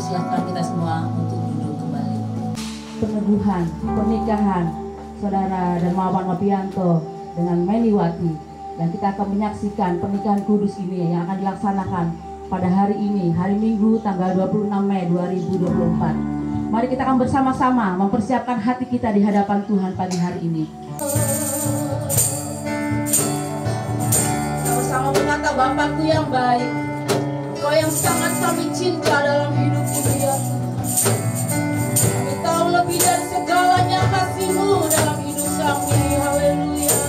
persiapkan kita semua untuk duduk kembali. Peneguhan pernikahan Saudara Darmawan Novianto dengan Meliwati, dan kita akan menyaksikan pernikahan kudus ini yang akan dilaksanakan pada hari ini, hari Minggu tanggal 26 Mei 2024. Mari kita akan bersama-sama mempersiapkan hati kita di hadapan Tuhan pagi hari ini. Sama-sama berkata, Bapakku yang baik, Kau yang sangat kami cinta dalam hidup ini ya. Kami tahu lebih dari segalanya kasih-Mu dalam hidup kami. Haleluya.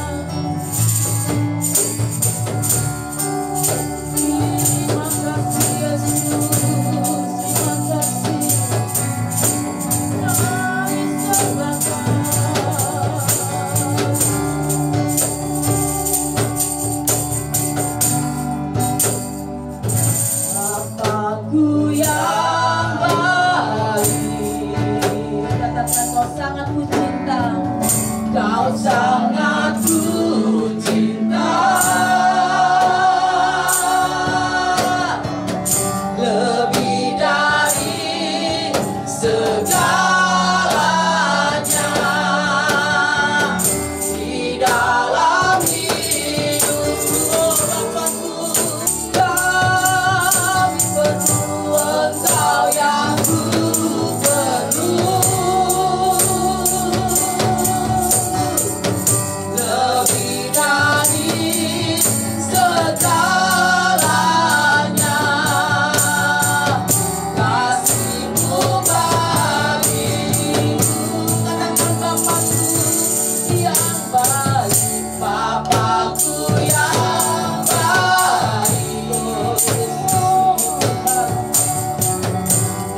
Terima kasih Yesus. Terima kasih. Kami serahkan. Bapakku yang baik, katakan Kau sangat ku cinta, Kau sangat ku cinta, lebih dari segalanya di dalam hidupku. Oh Bapakku, kami perlu Engkau yang ku perlu, lebih dari segalanya kasih-Mu bagiku. Katakan Bapakku yang baik, Bapakku yang baik,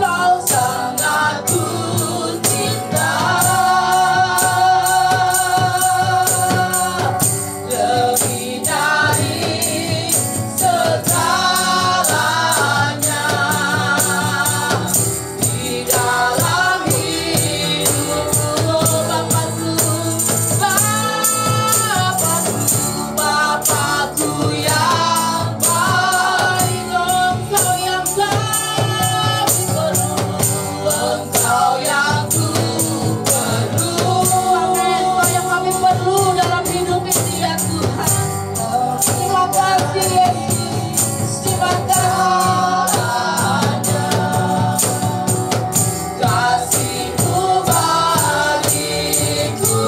Kau sangat ku cinta, lebih dari segalanya di dalam hidupku. Bapakku, Bapakku, Bapakku yang baik, Engkau yang kami perlu, Engkau yang ku perlu. Amin. Engkau yang kami perlu dalam hidup ini ya Tuhan. Terima kasih Yesus. Terima kasih. Kasih-Mu bagiku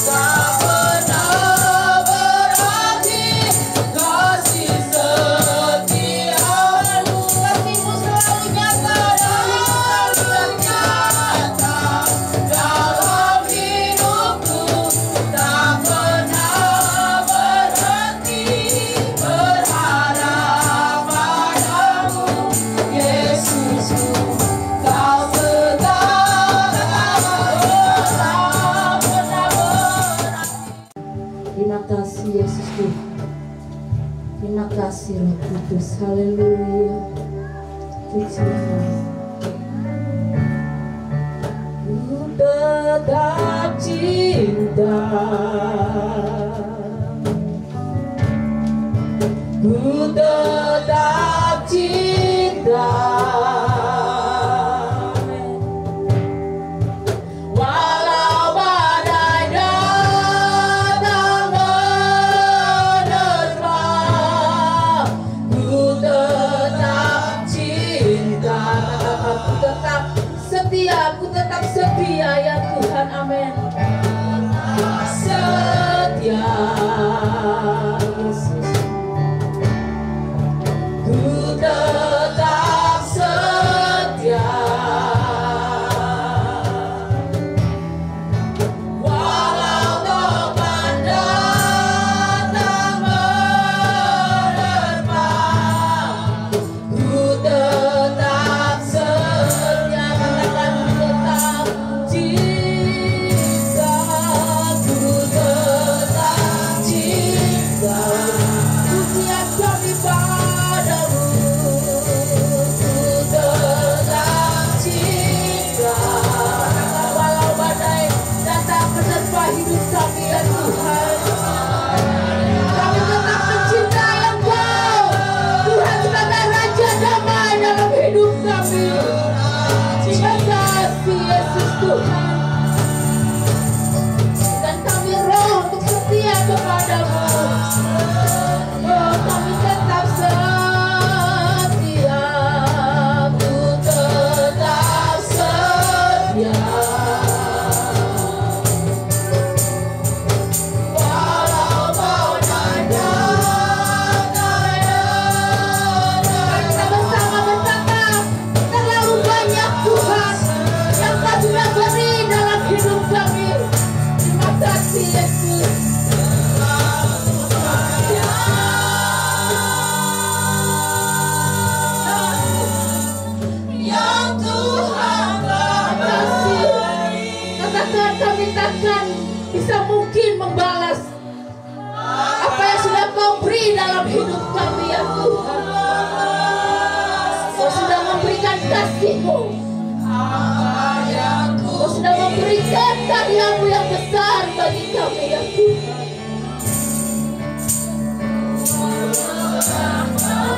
tak pernah berhenti, kasih setiamu, kasih-Mu selalu nyata dalam hidupku, tak pernah berhenti berharap padamu, Yesusku. Kau setia, tak pernah berhenti. Terima kasih Yesus Tuhan. Terima kasih Roh Kudus. Haleluya. Puji Tuhan. Ku tetap cinta, ku tetap cinta, walau badai datang menerpa, ku tetap cinta, ku tetap setia ya Tuhan. Amin. hidup kami. Terima kasih Yesus Tuhan. Dan kami roh untuk setia kepadamu. Oh, kami tetap setia. Ku tetap setia. Takkan bisa mungkin membalas apa yang sudah Kau beri dalam hidup kami ya Tuhan. Kau sudah memberikan kasih-Mu. Kau sudah memberikan karya-Mu yang besar bagi kami ya Tuhan.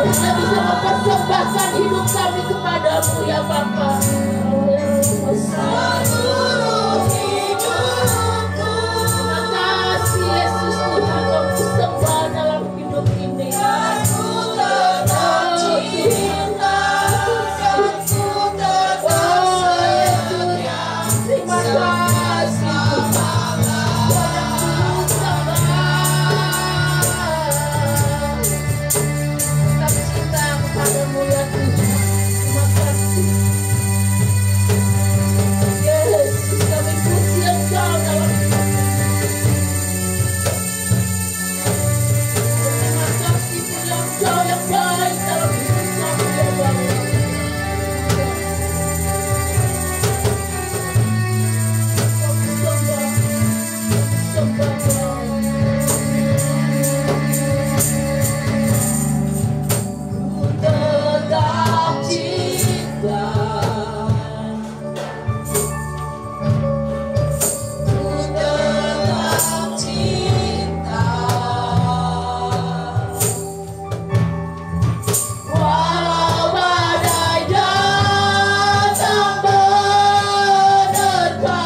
Kita bisa mempersembahkan hidup kami kepadamu ya Bapa. Yesus Tuhan, Kau sembah dalam hidup ini. Aku tetap cinta, aku tetap setia. Terima kasih Tuhan, aku sembah. Tetap cinta kepadamu ya Tuhan. Terima kasih. Yesus, kami puji Engkau dalam hidup. Kau yang baik dalam hidup kami ya Bapa. Ku tetap cinta. Ku tetap cinta. Walau badai datang menerpa,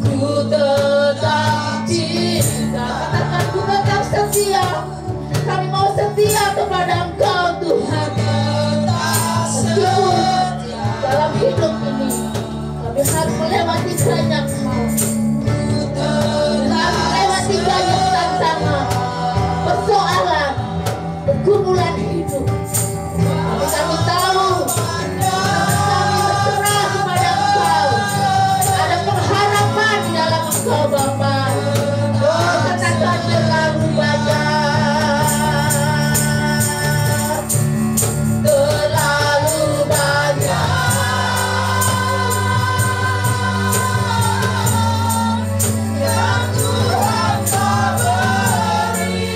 ku tetap cinta. Katakan ku tetap setia. Kami mau setia kepada Engkau Tuhan. Meskipun dalam hidup ini kami harus melewati banyak hal. Harus melewati banyak tantangan, persoalan, pergumulan hidup. Tapi kami tahu, kami berserah kepada Engkau. Ada pengharapan di dalam Engkau Bapa. Oh, katakan terlalu banyak, terlalu banyak yang Tuhan tak beri.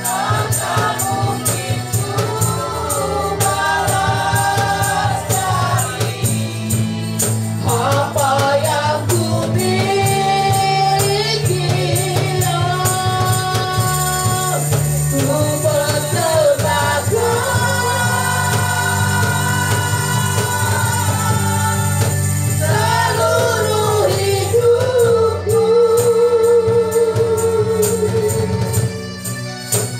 Takkan mungkin ku balas dari apa yang ku miliki. Ku persembahkan seluruh hidupku.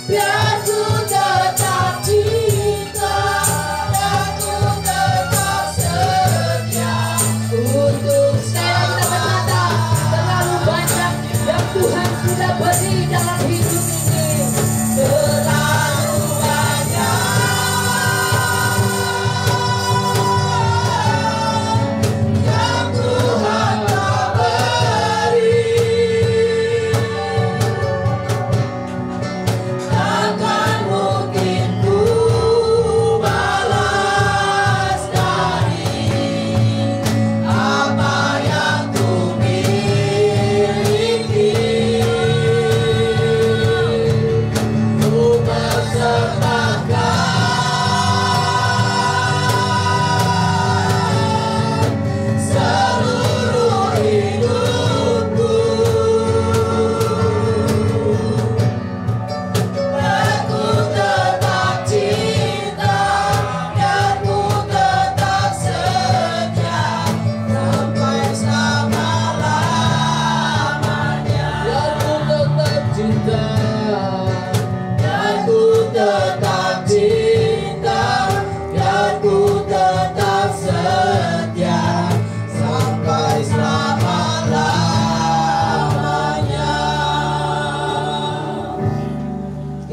Biar ku tetap cinta dan ku tetap setia untuk sekali kita berkata, terlalu banyak yang Tuhan sudah beri dalam hidup ini. Terlalu banyak yang Tuhan tak beri. Tak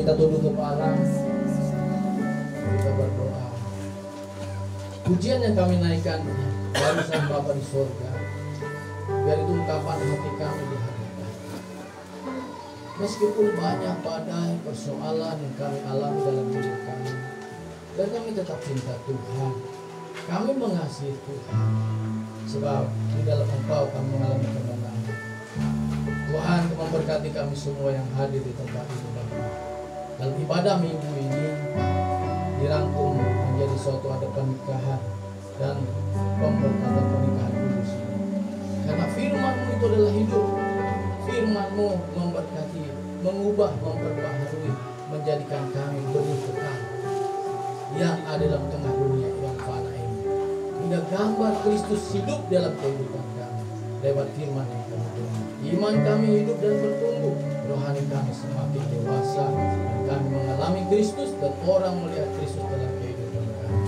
kita tunduk kepala, kita berdoa. Pujian yang kami naikkan dari Sang Bapa di surga, biar itu ungkapan hati kami di hadapan. Meskipun banyak badai persoalan yang kami alami dalam hidup kami, dan kami tetap cinta Tuhan. Kami mengasihi Tuhan, sebab di dalam Engkau kami mengalami kemenangan. Tuhan memberkati kami semua yang hadir di tempat ini. Dalam ibadah minggu ini dirangkum menjadi suatu ada pernikahan dan pemberkatan pernikahan kudus ini. Karena firman-Mu itu adalah hidup. Firman-Mu memberkati, mengubah, memperbaharui, menjadikan kami benih kekal yang ada dalam tengah dunia yang fana ini. Hingga gambar Kristus hidup dalam kehidupan kami lewat firman yang kami dengar. Iman kami hidup dan bertumbuh, rohani kami semakin dewasa, dan kami mengalami Kristus dan orang melihat Kristus dalam kehidupan kami.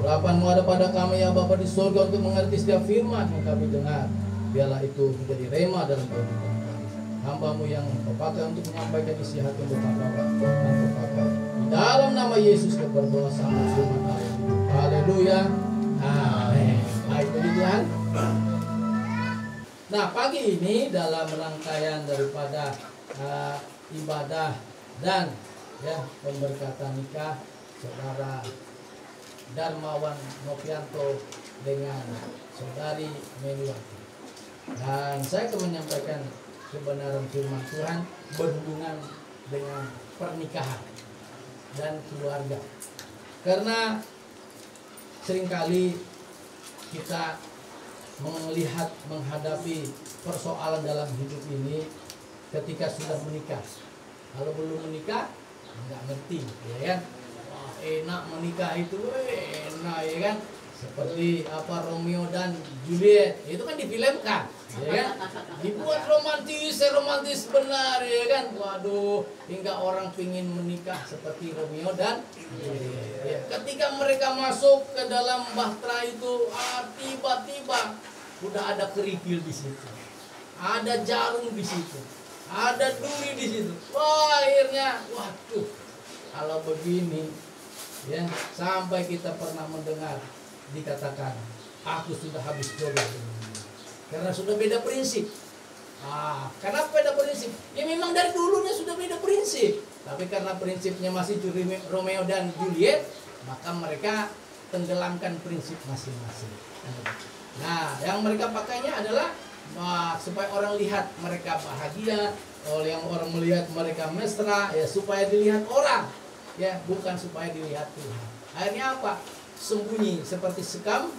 Urapan-Mu ada pada kami ya Bapa di surga untuk mengerti setiap firman yang kami dengar. Biarlah itu menjadi rema dalam kehidupan kami. Hamba-Mu yang Engkau pakai untuk menyampaikan isi hati untuk Bapak dan Engkau pakai. Di dalam nama Yesus kita berdoa sama firman Allah. Haleluya. Amin. Baik, puji Tuhan. Nah, pagi ini dalam rangkaian daripada ibadah dan pemberkatan nikah Saudara Darmawan Novianto dengan Saudari Meniwati. Dan saya akan menyampaikan kebenaran firman Tuhan berhubungan dengan pernikahan dan keluarga. Karena seringkali kita melihat, menghadapi persoalan dalam hidup ini ketika sudah menikah. Kalau belum menikah, nggak ngerti, ya kan? Wah, enak menikah itu, enak, ya kan? Seperti apa Romeo dan Juliet, itu kan difilmkan, ya kan? Dibuat romantis benar, ya kan? Waduh, hingga orang pingin menikah seperti Romeo dan Juliet. Ya, ketika mereka masuk ke dalam bahtera itu, tiba-tiba udah ada kerikil di situ, ada jarum di situ, ada duri di situ. Wah, akhirnya, waduh, kalau begini, ya sampai kita pernah mendengar dikatakan, aku sudah habis jodoh karena sudah beda prinsip. Kenapa beda prinsip? Ya memang dari dulunya sudah beda prinsip, tapi karena prinsipnya masih Romeo dan Juliet, maka mereka tenggelamkan prinsip masing-masing. Nah, yang mereka pakainya adalah supaya orang lihat mereka bahagia, yang orang melihat mereka mesra, ya supaya dilihat orang, ya bukan supaya dilihat Tuhan. Akhirnya apa? Sembunyi seperti sekam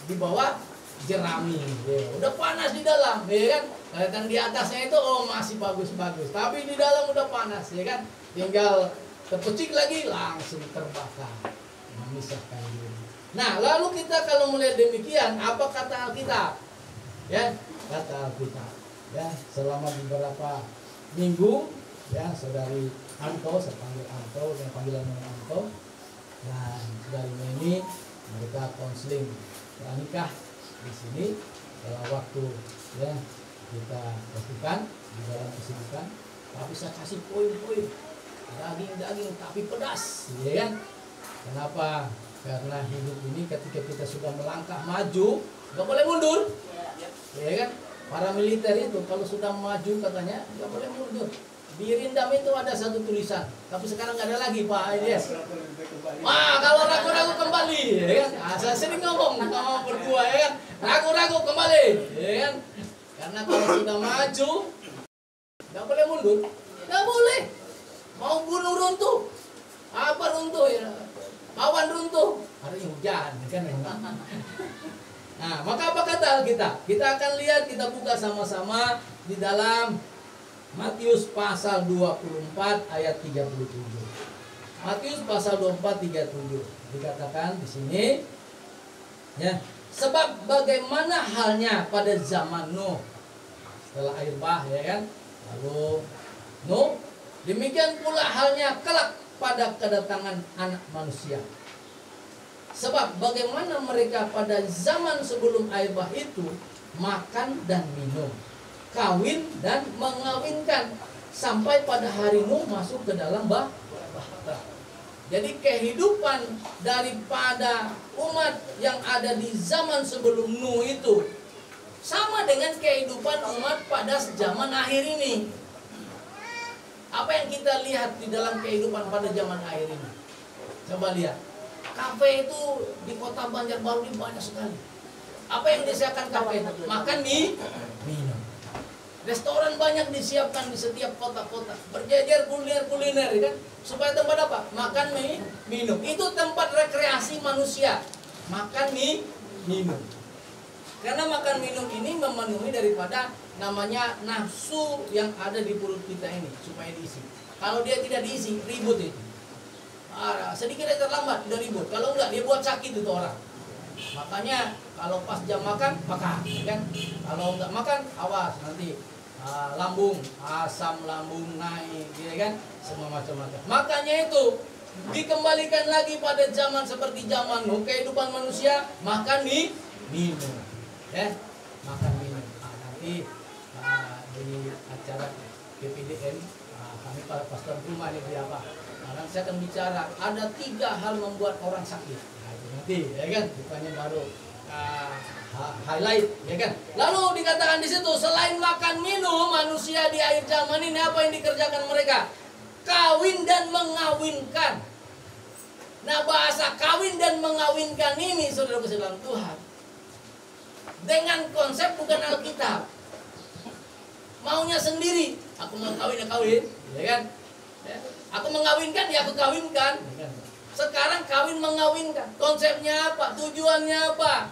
di bawah jerami, ya. Udah panas di dalam, ya kan? Kelihatan di atasnya itu masih bagus-bagus, tapi di dalam udah panas, ya kan? Tinggal terpecik lagi langsung terbakar, memisahkan diri. Nah, lalu kita kalau melihat demikian, apa kata Alkitab? Ya, kata Alkitab. Ya, selama beberapa minggu, ya, Saudari Anto, saya panggil Anto, yang panggilan Anto, dan Saudari Meni, mereka konseling pernikah di sini dalam waktu ya kita lakukan di dalam kesibukan. Tapi saya kasih poin-poin daging-daging tapi pedas, ya kan? Kenapa? Karena hidup ini ketika kita sudah melangkah maju, nggak boleh mundur, ya kan? Para militer itu kalau sudah maju katanya nggak boleh mundur. Di Rindam itu ada satu tulisan, tapi sekarang nggak ada lagi Pak Ilyas. Kalau ragu-ragu kembali, ya kan? Saya sering ngomong sama berdua, ya kan? Ragu-ragu kembali, ya kan? Karena kalau sudah maju, nggak boleh mundur, nggak boleh. Mau gunung runtuh, apa runtuh ya? Awan runtuh, hari hujan, kan? Nah, maka apa kata Alkitab? Kita akan lihat, kita buka sama-sama di dalam Matius pasal 24 ayat 37. Matius pasal 24 37 dikatakan di sini, ya, sebab bagaimana halnya pada zaman Nuh setelah air bah, ya kan? Lalu Nuh, demikian pula halnya kelak pada kedatangan anak manusia. Sebab bagaimana mereka pada zaman sebelum air bah itu makan dan minum, kawin dan mengawinkan, sampai pada hari Nuh masuk ke dalam bahtera. Jadi kehidupan daripada umat yang ada di zaman sebelum Nuh itu sama dengan kehidupan umat pada zaman akhir ini. Apa yang kita lihat di dalam kehidupan pada zaman akhir ini? Coba lihat. Kafe itu di kota Banjarbaru ini banyak sekali. Apa yang disiapkan kafe itu? Makan, minum. Restoran banyak disiapkan di setiap kota-kota. Berjejer kuliner kan? Supaya tempat apa? Makan, minum. Itu tempat rekreasi manusia. Makan, minum. Karena makan minum ini memenuhi daripada namanya nafsu yang ada di perut kita ini supaya diisi. Kalau dia tidak diisi, ribut itu. Sedikit aja terlambat udah ribut. Kalau enggak dia buat sakit itu orang. Makanya kalau pas jam makan kan. Kalau enggak makan awas nanti lambung, asam lambung naik, ya kan? Semua macam-macam. Makanya itu dikembalikan lagi pada zaman seperti zaman Nuh, kehidupan manusia makan, minum. Ya, makan minum. Nanti di acara PPDN kami para pastor rumah ini apa? Sekarang saya akan bicara ada 3 hal membuat orang sakit. Nah, itu nanti, ya kan? Bukannya baru highlight, ya kan? Lalu dikatakan di situ selain makan minum manusia di akhir zaman ini apa yang dikerjakan mereka? Kawin dan mengawinkan. Nah, bahasa kawin dan mengawinkan ini saudara dalam Tuhan dengan konsep bukan Alkitab. Maunya sendiri, aku mau kawin ya kawin, ya kan? Ya. Aku mengawinkan ya aku kawinkan. Sekarang kawin mengawinkan. Konsepnya apa? Tujuannya apa?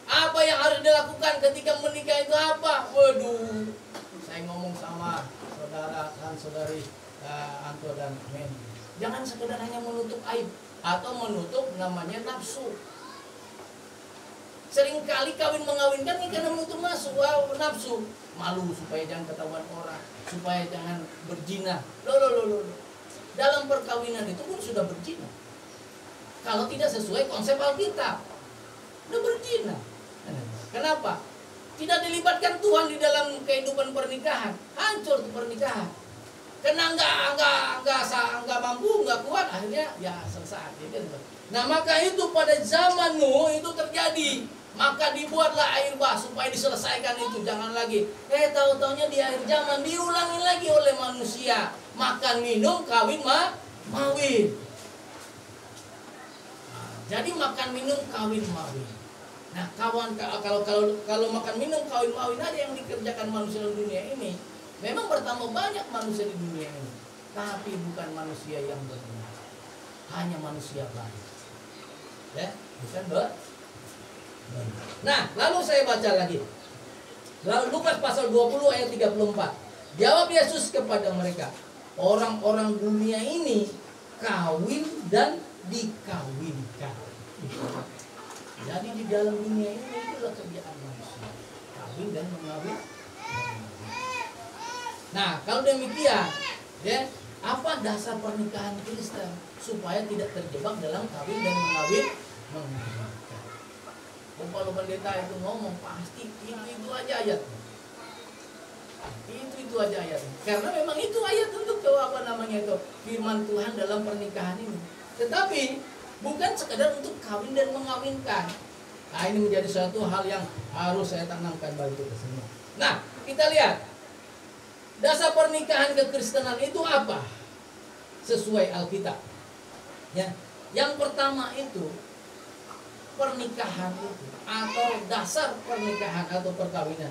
Apa yang harus dilakukan ketika menikah itu apa? Waduh, saya ngomong sama saudara dan saudari Anto dan Men. Jangan sekedar hanya menutup aib atau menutup namanya nafsu. Seringkali kawin mengawinkan ini karena menutup nafsu. Malu supaya jangan ketahuan orang, supaya jangan berzina. Loh. Dalam perkawinan itu pun sudah berzina. Kalau tidak sesuai konsep Alkitab, udah berzina. Kenapa? Tidak dilibatkan Tuhan di dalam kehidupan pernikahan, hancur tuh pernikahan. Karena nggak mampu, nggak kuat, akhirnya ya selesai. Nah maka itu pada zaman Nuh itu terjadi. Maka dibuatlah air bah supaya diselesaikan itu. Jangan lagi tahu-taunya di akhir zaman diulangi lagi oleh manusia. Makan minum kawin mawin. Jadi makan minum kawin mawin. Nah kawan kalau makan minum kawin mawin ada yang dikerjakan manusia di dunia ini. Memang bertambah banyak manusia di dunia ini, tapi bukan manusia yang benar, hanya manusia baik. Ya, bukan benar. Nah, lalu saya baca lagi. Lalu Lukas pasal 20 ayat 34. Jawab Yesus kepada mereka, orang-orang dunia ini kawin dan dikawinkan. Jadi di dalam dunia ini itulah kerjaan manusia, kawin dan mengawin. Nah, kalau demikian, ya, apa dasar pernikahan Kristen supaya tidak terjebak dalam kawin dan mengawin? Kalau pendeta itu ngomong pasti itu aja ayat. Itu aja ayat. Karena memang itu ayat untuk firman Tuhan dalam pernikahan ini. Tetapi bukan sekedar untuk kawin dan mengawinkan. Nah, ini menjadi suatu hal yang harus saya tanamkan bagi kita semua. Nah, kita lihat dasar pernikahan kekristenan itu apa? Sesuai Alkitab. Ya. Yang pertama itu pernikahan itu atau dasar pernikahan atau perkawinan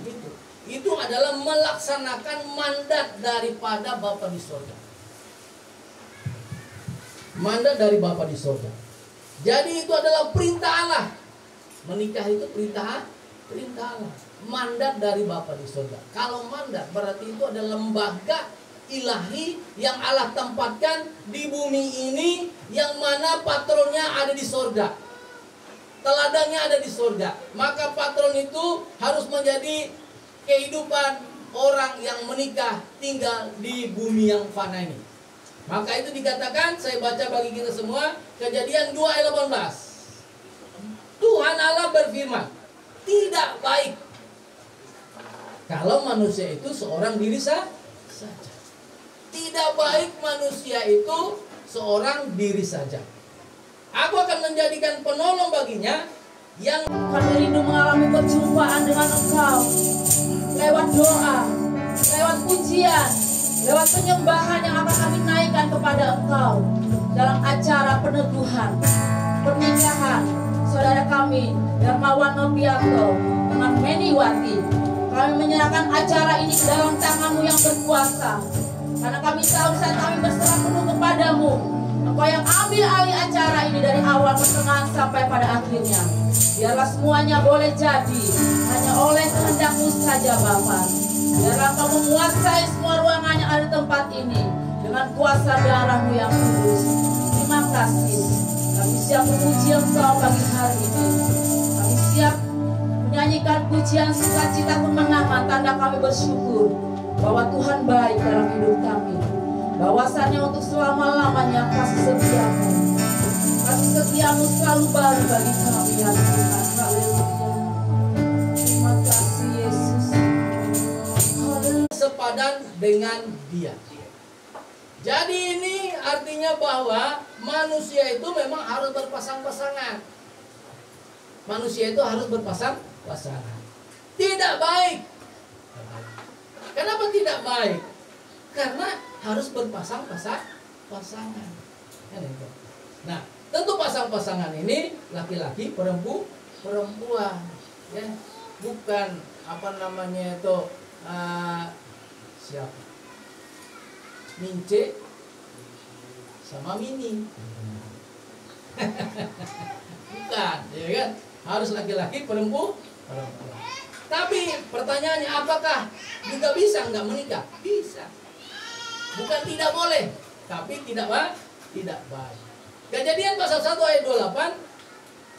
itu adalah melaksanakan mandat daripada Bapa di surga. Mandat dari Bapa di surga. Jadi itu adalah perintah Allah. Menikah itu perintah Allah. Mandat dari Bapa di surga. Kalau mandat berarti itu adalah lembaga ilahi yang Allah tempatkan di bumi ini, yang mana patronnya ada di surga. Teladannya ada di surga. Maka patron itu harus menjadi kehidupan orang yang menikah tinggal di bumi yang fana ini. Maka itu dikatakan, saya baca bagi kita semua, Kejadian 2 ayat 18. Tuhan Allah berfirman, tidak baik kalau manusia itu seorang diri saja. tidak baik manusia itu seorang diri saja. Aku akan menjadikan penolong baginya yang Kami rindu mengalami perjumpaan dengan Engkau lewat doa, lewat pujian, lewat penyembahan yang akan kami naikkan kepada Engkau dalam acara peneguhan pernikahan saudara kami Darmawan Nopianto dengan Meniwati. Kami menyerahkan acara ini ke dalam tangan-Mu yang berkuasa, karena kami tahu saat kami berserah penuh kepadamu, Engkau yang ambil alih acara ini dari awal, pertengahan sampai pada akhirnya. Biarlah semuanya boleh jadi hanya oleh kehendak-Mu saja Bapa. Biarlah Engkau menguasai semua ruangan yang ada di tempat ini dengan kuasa darah-Mu yang kudus. Terima kasih. Kami siap memuji Engkau pagi hari ini. Kami siap menyanyikan pujian sukacita kemenangan, tanda kami bersyukur bahwa Tuhan baik dalam hidup kami. Bahwasannya untuk selama-lamanya kasih setia-Mu. Kasih setia-Mu selalu baru bagi kami ya Tuhan. Haleluya. Terima kasih Yesus. Haleluya. sepadan dengan dia. Jadi ini artinya bahwa manusia itu memang harus berpasang-pasangan. Manusia itu harus berpasang-pasangan. Tidak baik. Kenapa tidak baik? Karena harus berpasang-pasangan. Nah, tentu pasang-pasangan ini laki-laki, perempuan, ya, bukan apa namanya itu siapa? Mince sama Mini. Bukan, ya kan? Harus laki-laki, perempuan. Tapi pertanyaannya, apakah juga bisa nggak menikah? Bisa. Bukan tidak boleh, tapi tidak baik. Kejadian pasal 1 ayat 28,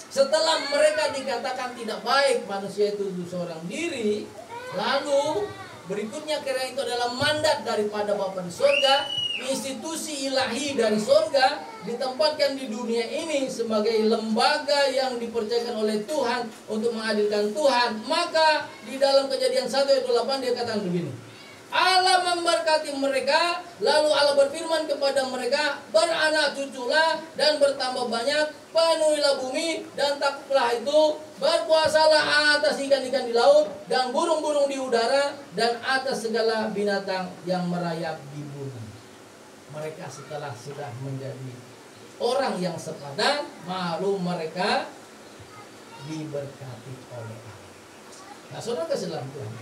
setelah mereka dikatakan tidak baik manusia itu seorang diri, lalu berikutnya karena itu adalah mandat daripada Bapa di surga, institusi ilahi dari surga ditempatkan di dunia ini sebagai lembaga yang dipercayakan oleh Tuhan untuk mengadilkan Tuhan. Maka di dalam Kejadian 1 ayat 28 dia katakan begini, Allah memberkati mereka, lalu Allah berfirman kepada mereka, beranak cuculah dan bertambah banyak, penuhilah bumi dan takluklah itu, berkuasalah atas ikan-ikan di laut dan burung-burung di udara dan atas segala binatang yang merayap di bumi. Mereka setelah sudah menjadi orang yang sepadan, malu mereka diberkati oleh Allah. Nah, saudara kasih dalam Tuhan,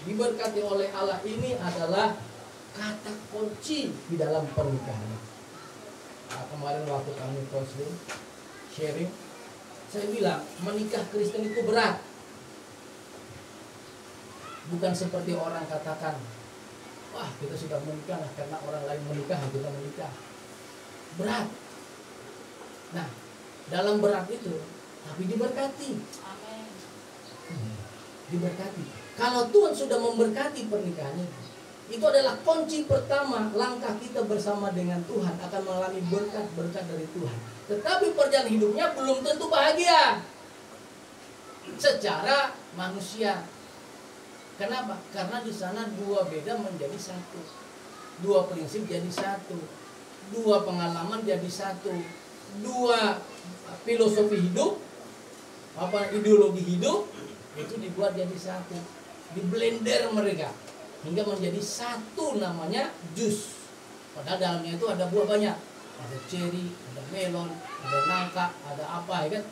diberkati oleh Allah ini adalah kata kunci di dalam pernikahan. Nah, kemarin waktu kami counseling, sharing, saya bilang menikah Kristen itu berat. Bukan seperti orang katakan, wah kita sudah menikah lah karena orang lain menikah kita menikah. Berat. Nah, dalam berat itu tapi diberkati. Amin. Diberkati. Kalau Tuhan sudah memberkati pernikahan itu adalah kunci pertama langkah kita bersama dengan Tuhan akan mengalami berkat-berkat dari Tuhan. Tetapi perjalanan hidupnya belum tentu bahagia secara manusia. Kenapa? Karena di sana dua beda menjadi satu, dua prinsip jadi satu, dua pengalaman jadi satu, dua filosofi hidup, ideologi hidup itu dibuat jadi satu, di blender mereka hingga menjadi satu, namanya jus. Padahal dalamnya itu ada buah banyak, ada ceri, ada melon, ada nangka, ada apa, ya kan?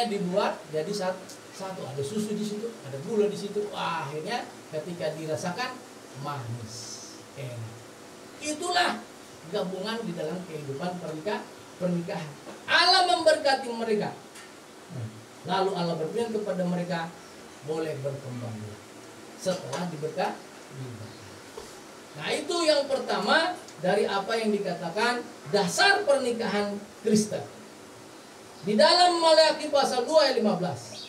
Dibuat jadi satu, ada susu di situ, ada gula di situ. Wah, akhirnya ketika dirasakan manis, enak. Itulah gabungan di dalam kehidupan pernikahan. Allah memberkati mereka. Lalu Allah berfirman kepada mereka, boleh berkembang setelah diberkati. Nah, itu yang pertama dari apa yang dikatakan dasar pernikahan Kristen. Di dalam Maleakhi pasal 2 ayat 15.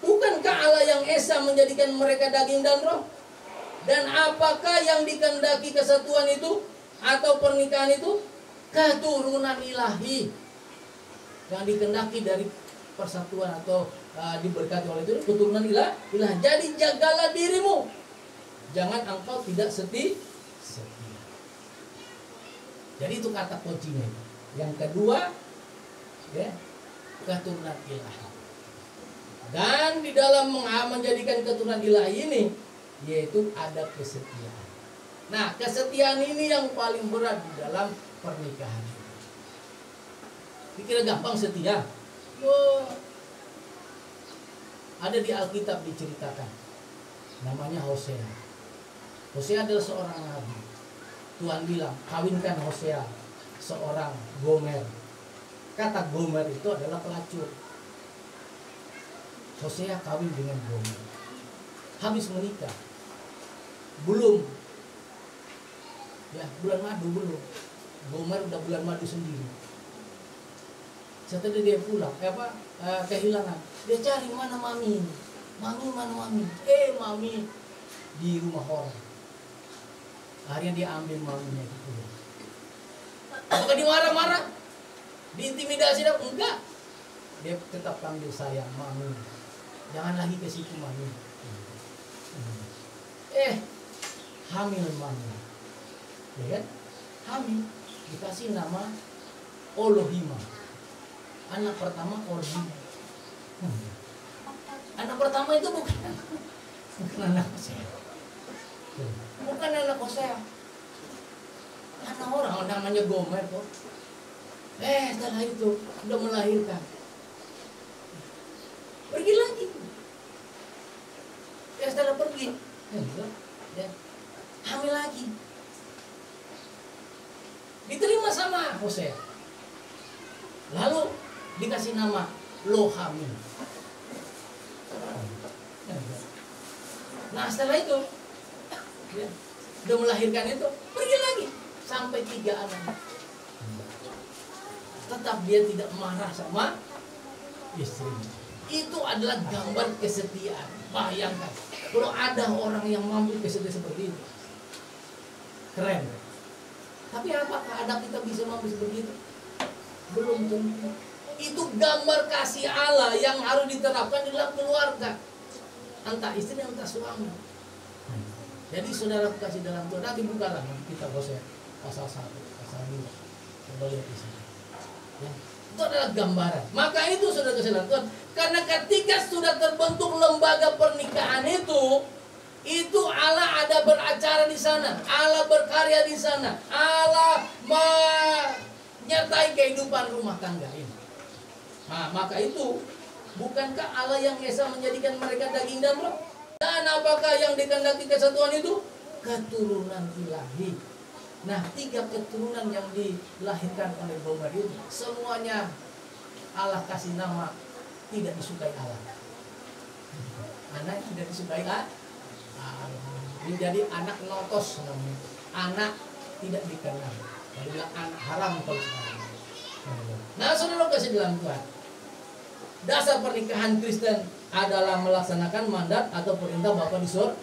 Bukankah Allah yang esa menjadikan mereka daging dan roh? Dan apakah yang dikehendaki kesatuan itu atau pernikahan itu? Keturunan ilahi. Yang dikehendaki dari persatuan atau diberkati oleh Tuhan, keturunan ilah. Jadi jagalah dirimu, jangan engkau tidak setia. Jadi itu kata kuncinya. Yang kedua, ya, keturunan ilahi. Dan di dalam menjadikan keturunan ilahi ini, yaitu ada kesetiaan. Nah, kesetiaan ini yang paling berat di dalam pernikahan. Dikira gampang setia? Oh, ada di Alkitab diceritakan. Namanya Hosea. Hosea adalah seorang nabi. Tuhan bilang, kawinkan Hosea seorang Gomer. Kata Gomer itu adalah pelacur. Hosea kawin dengan Gomer. Habis menikah, belum, ya bulan madu belum. Gomer udah bulan madu sendiri. Setelah dia pulang, kehilangan. Dia cari mana mami, mana mami. Mami di rumah orang. Akhirnya dia ambil maminya gitu. Apakah dia marah-marah? Diintimidasi dong? Enggak. Dia tetap panggil sayang, mami. Jangan lagi ke situ mami. Hamil mami. Ya kan? Hamil. Dikasih nama Olohima. Anak pertama Oholiba. Anak pertama itu bukan anak Hosea. Bukan anak Hosea. Anak orang namanya Gomer kok. Setelah itu udah melahirkan. Pergi lagi. Setelah pergi, hamil lagi. Diterima sama Hosea. Lalu dikasih nama Lo-Hamil. Nah setelah itu udah melahirkan itu, pergi lagi sampai 3 anak. Tetap dia tidak marah sama istrinya. Itu adalah gambar kesetiaan. Bayangkan kalau ada orang yang mampu kesetia seperti itu, keren. Tapi apakah anak kita bisa mampu seperti itu? Belum tentu. Itu gambar kasih Allah yang harus diterapkan di dalam keluarga, entah istri entah suami. Jadi saudara kasih dalam Tuhan, nanti bukalah kitab Hosea pasal 1, pasal 2. Coba lihat di sini. Ya. Itu adalah gambaran. Maka itu saudara kasih dalam Tuhan, karena ketika sudah terbentuk lembaga pernikahan itu Allah ada beracara di sana, Allah berkarya di sana, Allah menyertai kehidupan rumah tangga ini. Nah, maka itu bukankah Allah yang Esa menjadikan mereka daging dan roh? Dan apakah yang dikehendaki kesatuan itu? Keturunan ilahi. Nah, 3 keturunan yang dilahirkan oleh Gomer itu semuanya Allah kasih nama tidak disukai Allah. Anak tidak disukai Allah. Ini jadi anak notos namanya. Anak tidak dikenal. Jadi bilang anak haram kalau sekarang. Nah, saudara kasih dalam Tuhan. Dasar pernikahan Kristen adalah melaksanakan mandat atau perintah Bapa di surga.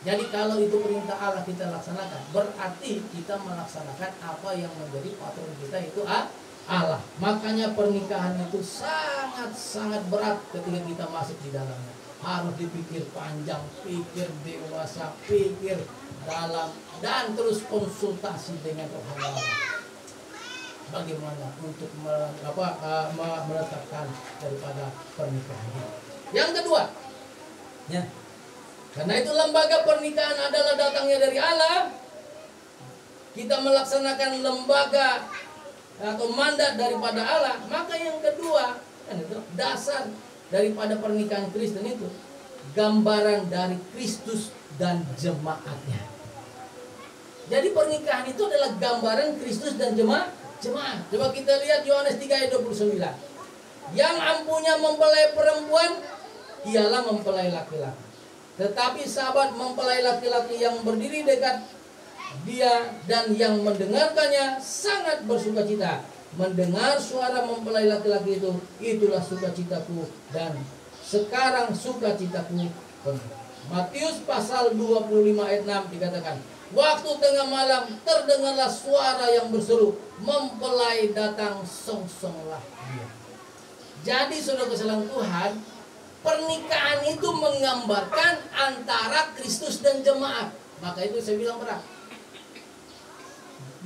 Jadi kalau itu perintah Allah kita laksanakan, berarti kita melaksanakan apa yang menjadi patron kita itu Allah. Makanya pernikahan itu sangat-sangat berat ketika kita masuk di dalamnya. Harus dipikir panjang, pikir dewasa, pikir dalam, dan terus konsultasi dengan Tuhan Allah. Bagaimana untuk meletakkan daripada pernikahan ini. Yang kedua, ya, karena itu lembaga pernikahan adalah datangnya dari Allah. Kita melaksanakan lembaga atau mandat daripada Allah. Maka yang kedua, kan itu dasar daripada pernikahan Kristen itu gambaran dari Kristus dan jemaatnya. Jadi pernikahan itu adalah gambaran Kristus dan jemaat. Coba kita lihat Yohanes 3 ayat 29. Yang ampunya mempelai perempuan, ialah mempelai laki-laki. Tetapi sahabat mempelai laki-laki yang berdiri dekat dia dan yang mendengarkannya sangat bersukacita. Mendengar suara mempelai laki-laki itu, itulah sukacitaku, dan sekarang sukacitaku penuh. Matius pasal 25 ayat 6 dikatakan, waktu tengah malam terdengarlah suara yang berseru, mempelai datang, songsonglah dia. Jadi saudara kesalahan Tuhan, pernikahan itu menggambarkan antara Kristus dan jemaat. Maka itu saya bilang berat.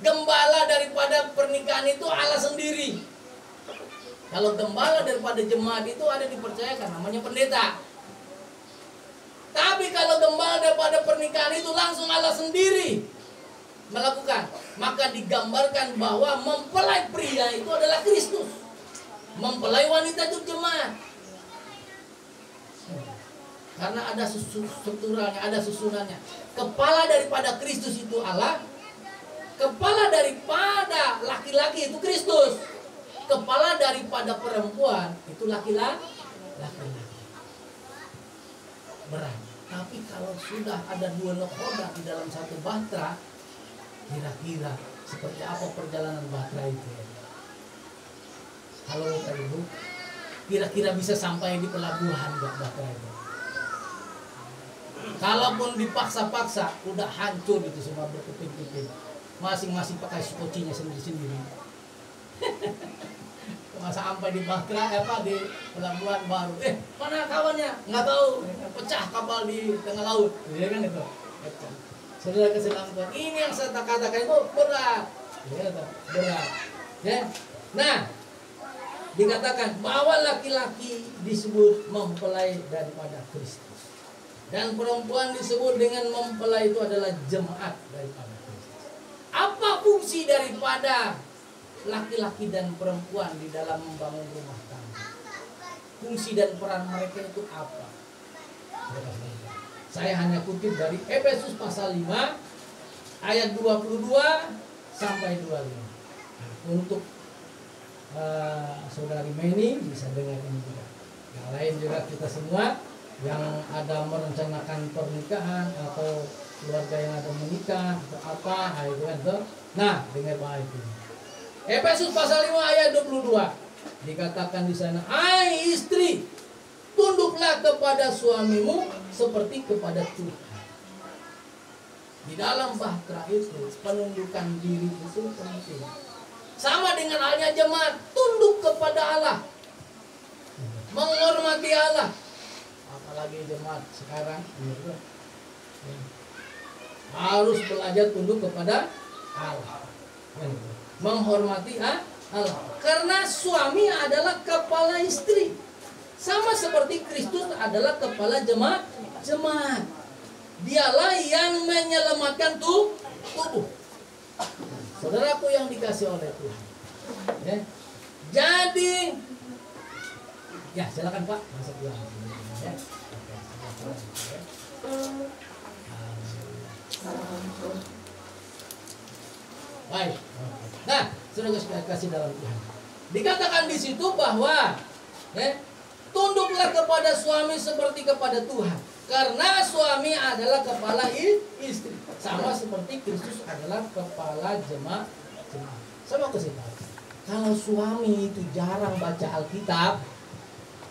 Gembala daripada pernikahan itu Allah sendiri. Kalau gembala daripada jemaat itu ada dipercayakan, namanya pendeta. Tapi kalau gembala daripada pernikahan itu langsung Allah sendiri melakukan. Maka digambarkan bahwa mempelai pria itu adalah Kristus, mempelai wanita itu jemaat. Karena ada strukturalnya, ada susunannya. Kepala daripada Kristus itu Allah, kepala daripada laki-laki itu Kristus, kepala daripada perempuan itu laki-laki. Berat. Tapi kalau sudah ada dua nakhoda di dalam satu bahtera, kira-kira seperti apa perjalanan bahtera itu? Halo Bapak Ibu, kira-kira bisa sampai di pelabuhan gak bahtera itu? Kalaupun dipaksa-paksa, udah hancur itu semua berkeping-keping. Masing-masing pakai skocinya sendiri-sendiri. Masa sampai di bahtera di pelabuhan baru. Mana kawannya? Nggak tahu. Pecah kapal di tengah laut. Ya kan itu. Saudara keselamatan. Ini yang saya katakan itu berat. Ya, berat. Ya. Nah, dikatakan bahwa laki-laki disebut mempelai daripada Kristus. Dan perempuan disebut dengan mempelai itu adalah jemaat daripada Kristus. Apa fungsi daripada laki-laki dan perempuan di dalam membangun rumah tangga? Fungsi dan peran mereka itu apa? Saya hanya kutip dari Efesus pasal 5 ayat 22 sampai 25. Untuk saudari Meni bisa dengar ini juga. Yang lain juga kita semua yang ada merencanakan pernikahan atau keluarga yang ada menikah atau apa, itu kan tuh. Nah, dengar baik ini. Efesus pasal 5 ayat 22 dikatakan di sana, "Hai istri, tunduklah kepada suamimu seperti kepada Tuhan." Di dalam bahtera itu penundukan diri itu penting. Sama dengan halnya jemaat, tunduk kepada Allah, menghormati Allah. Apalagi jemaat sekarang harus belajar tunduk kepada Allah, menghormati Allah. Karena suami adalah kepala istri, sama seperti Kristus adalah kepala jemaat. Dialah yang menyelamatkan tubuh. Saudaraku yang dikasih oleh Tuhan. Ya. Jadi, ya silakan Pak masuk dulu. Ya. Baik. Nah, sudah kasih dalam Tuhan. Dikatakan di situ bahwa tunduklah kepada suami seperti kepada Tuhan. Karena suami adalah kepala istri, sama seperti Kristus adalah kepala jemaat. Sama aku sih tahu. Kalau suami itu jarang baca Alkitab,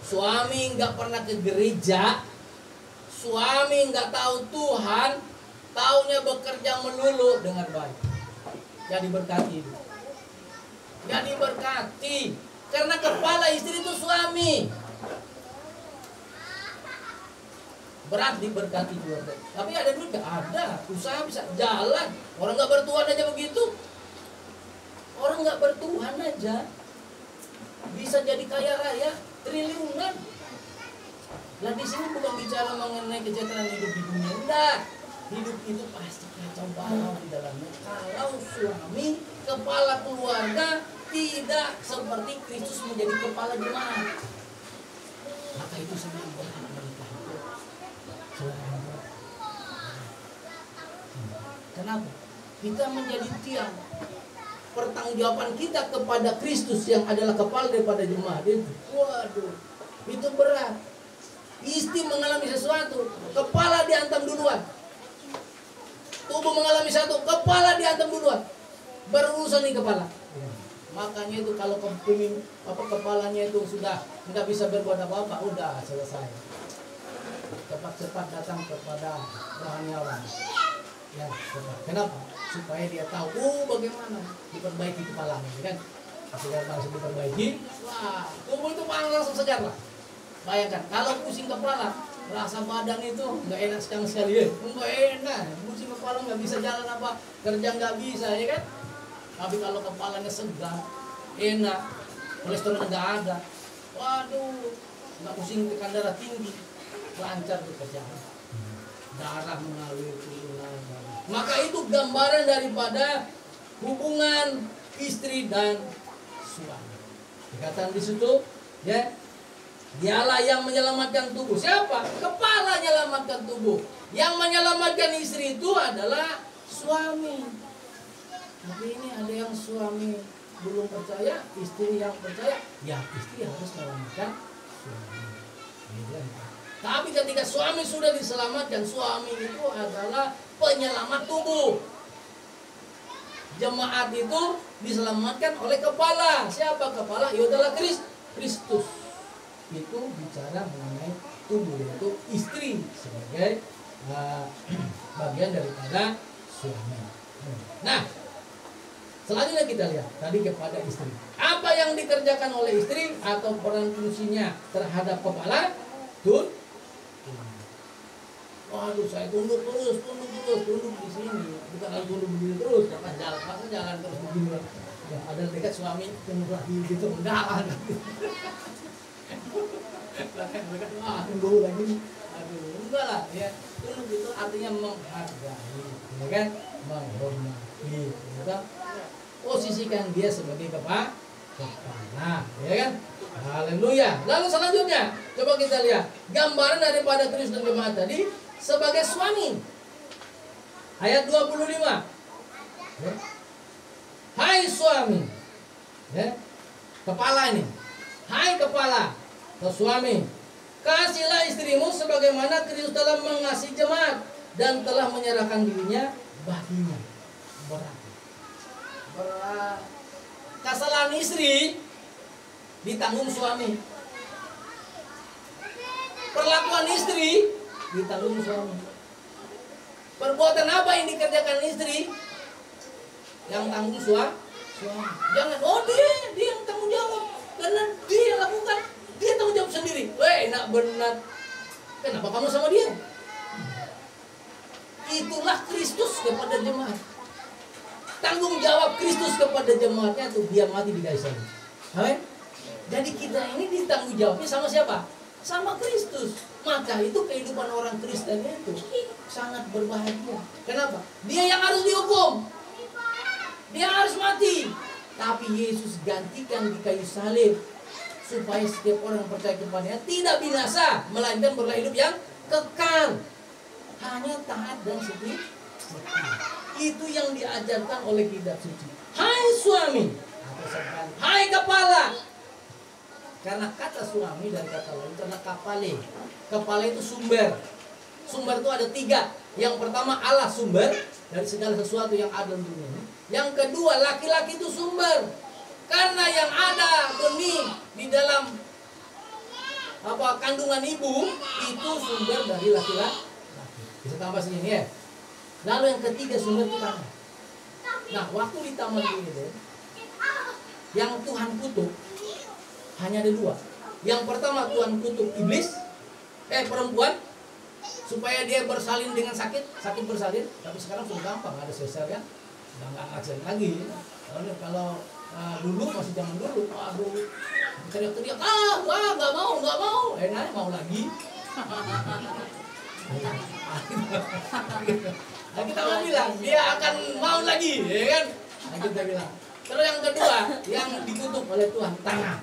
suami nggak pernah ke gereja, suami nggak tahu Tuhan, taunya bekerja melulu, dengan baik. Jadi berkati. Jadi berkati. Karena kepala istri itu suami. Berat diberkati juga. Tapi ada duit gak? Ada. Usaha bisa jalan. Orang gak bertuhan aja begitu. Orang gak bertuhan aja bisa jadi kaya raya triliunan. Nah di sini bukan bicara mengenai kesejahteraan hidup di dunia. Enggak. Hidup itu pasti kacau balau di dalamnya. Kalau suami kepala keluarga tidak seperti Kristus menjadi kepala jemaat, maka itu sangat berat menikah itu. Kenapa? Kita menjadi tiang pertanggungjawaban kita kepada Kristus yang adalah kepala daripada jemaat itu. Waduh, itu berat. Istri mengalami sesuatu, kepala dihantam duluan. Tubuh mengalami satu, kepala dihantam duluan. Berurusan nih kepala. Makanya itu kalau kepalanya itu sudah nggak bisa berbuat apa-apa, udah selesai. Cepat-cepat datang kepada rohaniawan. Ya, kenapa? Supaya dia tahu bagaimana diperbaiki kepalanya, kan? Sudah langsung diperbaiki, wah, tubuh itu langsung segar lah. Bayangkan kalau pusing kepala, rasa badan itu nggak enak sekali ya, nggak enak. Pusing kepala nggak bisa jalan apa, kerja nggak bisa, ya kan? Tapi kalau kepalanya segar, enak, kolesterolnya nggak ada, waduh, nggak pusing tekan darah tinggi, lancar pekerjaan, darah mengalir turun. Maka itu gambaran daripada hubungan istri dan suami. Dikatakan di situ, ya, dialah yang menyelamatkan tubuh. Siapa? Kepala menyelamatkan tubuh. Yang menyelamatkan istri itu adalah suami. Tapi ini ada yang suami belum percaya, istri yang percaya, ya istri harus menyelamatkan suami. Tapi ketika suami sudah diselamatkan, suami itu adalah penyelamat tubuh. Jemaat itu diselamatkan oleh kepala. Siapa kepala? Ya adalah Kristus. Itu bicara mengenai tubuh, yaitu istri sebagai bagian daripada suami. Nah, selanjutnya kita lihat tadi kepada istri. Apa yang dikerjakan oleh istri atau peran fungsinya terhadap kepala? Waduh, saya tunduk terus di sini. Bukan lagi tunduk begini terus, jangan jalan, masa jalan terus begini. Ya, ada dekat suami tunduk lagi gitu, enggak. Dekat, tunggu lagi. Aduh, enggak lah ya. Tunduk itu artinya menghargai, ya kan? Menghormati, ya. Posisikan dia sebagai kepala, ya kan? Haleluya. Lalu selanjutnya, coba kita lihat gambaran daripada Kristus dan jemaat tadi sebagai suami. Ayat 25. Ya. Hai suami, ya. Kepala ini. Hai kepala atau suami, kasihlah istrimu sebagaimana Kristus telah mengasihi jemaat dan telah menyerahkan dirinya baginya. Berat. Kesalahan istri ditanggung suami. Perlakuan istri ditanggung suami. Perbuatan apa yang dikerjakan istri yang tanggung suami? Jangan, dia yang tanggung jawab karena dia yang lakukan, dia tanggung jawab sendiri. Weh, enak benar. Kenapa kamu sama dia? Itulah Kristus kepada jemaat. Tanggung jawab Kristus kepada jemaatnya itu biar mati di kayu salib. Amin. Jadi kita ini ditanggung jawabnya sama siapa? Sama Kristus. Maka itu kehidupan orang Kristen itu sangat berbahagia. Kenapa? Dia yang harus dihukum, dia harus mati, tapi Yesus gantikan di kayu salib supaya setiap orang yang percaya kepadanya tidak binasa, melainkan beroleh hidup yang kekal. Hanya taat dan setia. Itu yang diajarkan oleh kitab suci. Hai suami, hai kepala. Karena kata suami dari kata lain karena kapale. Kepala itu sumber. Sumber itu ada 3. Yang pertama Allah sumber dari segala sesuatu yang ada di dunia ini. Yang kedua laki-laki itu sumber. Karena yang ada benih di dalam kandungan ibu itu sumber dari laki-laki. Bisa tambah sini ya. Lalu yang ketiga sumber itu tanah. Nah, waktu di taman ini yang Tuhan kutuk hanya ada 2. Yang pertama Tuhan kutuk iblis, perempuan, supaya dia bersalin dengan sakit bersalin. Tapi sekarang sudah gampang, ada sesar ya, sudah nggak ngajar lagi. Kalau dulu masih zaman dulu, aduh, teriak-teriak, nggak mau, enak mau lagi. Nah, kita mau bilang dia akan mau lagi, ya kan? Nah, kita bilang. Kalau yang kedua, yang dikutuk oleh Tuhan tanah.